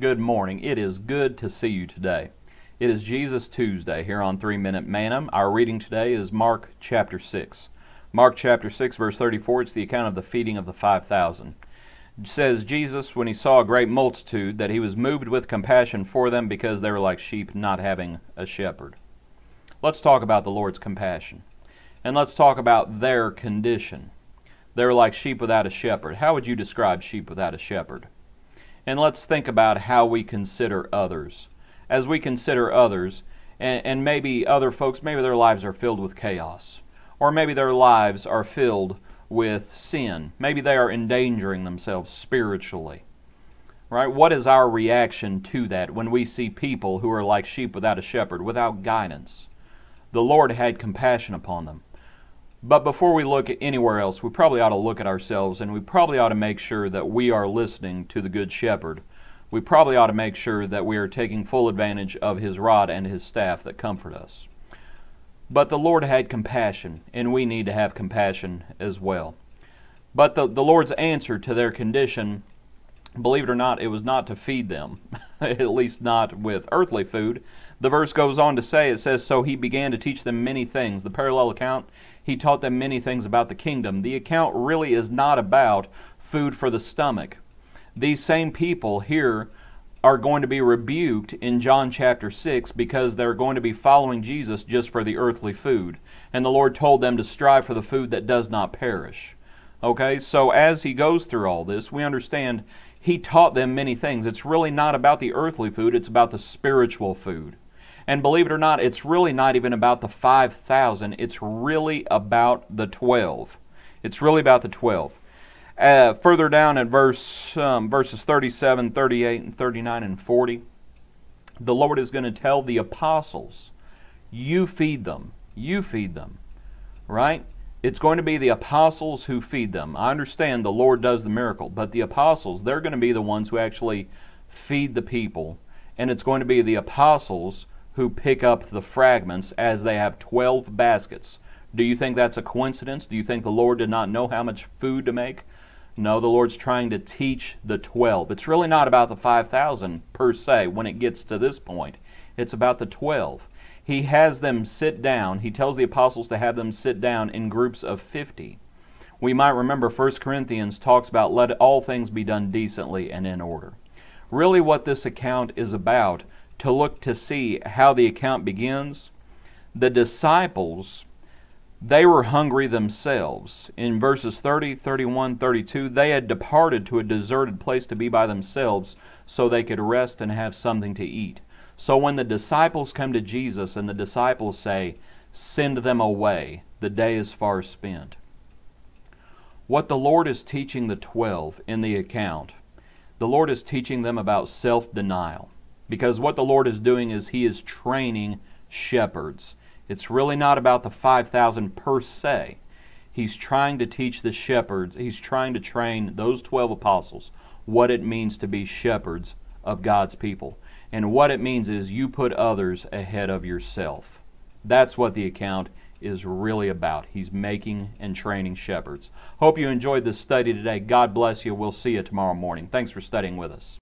Good morning. It is good to see you today. It is Jesus Tuesday here on 3-Minute Manna. Our reading today is Mark chapter 6. Mark chapter 6 verse 34, it's the account of the feeding of the 5,000. It says, Jesus, when he saw a great multitude, that he was moved with compassion for them because they were like sheep not having a shepherd. Let's talk about the Lord's compassion. And let's talk about their condition. They were like sheep without a shepherd. How would you describe sheep without a shepherd? And let's think about how we consider others. As we consider others, and maybe other folks, maybe their lives are filled with chaos. Or maybe their lives are filled with sin. Maybe they are endangering themselves spiritually. Right? What is our reaction to that when we see people who are like sheep without a shepherd, without guidance? The Lord had compassion upon them. But before we look at anywhere else, we probably ought to look at ourselves, and we probably ought to make sure that we are listening to the Good Shepherd. We probably ought to make sure that we are taking full advantage of His rod and His staff that comfort us. But the Lord had compassion, and we need to have compassion as well. But the Lord's answer to their condition, believe it or not, it was not to feed them, at least not with earthly food. The verse goes on to say, it says, so he began to teach them many things. The parallel account, he taught them many things about the kingdom. The account really is not about food for the stomach. These same people here are going to be rebuked in John chapter 6 because they're going to be following Jesus just for the earthly food. And the Lord told them to strive for the food that does not perish. Okay, so as he goes through all this, we understand he taught them many things. It's really not about the earthly food, it's about the spiritual food. And believe it or not, it's really not even about the 5,000. It's really about the 12. It's really about the 12. Further down at verses 37, 38, and 39, and 40, the Lord is going to tell the apostles, you feed them. You feed them. Right? It's going to be the apostles who feed them. I understand the Lord does the miracle, but the apostles, they're going to be the ones who actually feed the people. And it's going to be the apostles who pick up the fragments as they have 12 baskets. Do you think that's a coincidence? Do you think the Lord did not know how much food to make? No, the Lord's trying to teach the 12. It's really not about the 5,000 per se when it gets to this point. It's about the 12. He has them sit down. He tells the apostles to have them sit down in groups of 50. We might remember 1 Corinthians talks about let all things be done decently and in order. Really what this account is about, to look to see how the account begins, the disciples, they were hungry themselves. In verses 30, 31, 32, they had departed to a deserted place to be by themselves so they could rest and have something to eat. So when the disciples come to Jesus and the disciples say, send them away, the day is far spent. What the Lord is teaching the 12 in the account, the Lord is teaching them about self-denial. Because what the Lord is doing is He is training shepherds. It's really not about the 5,000 per se. He's trying to teach the shepherds, He's trying to train those 12 apostles what it means to be shepherds of God's people. And what it means is you put others ahead of yourself. That's what the account is really about. He's making and training shepherds. Hope you enjoyed this study today. God bless you. We'll see you tomorrow morning. Thanks for studying with us.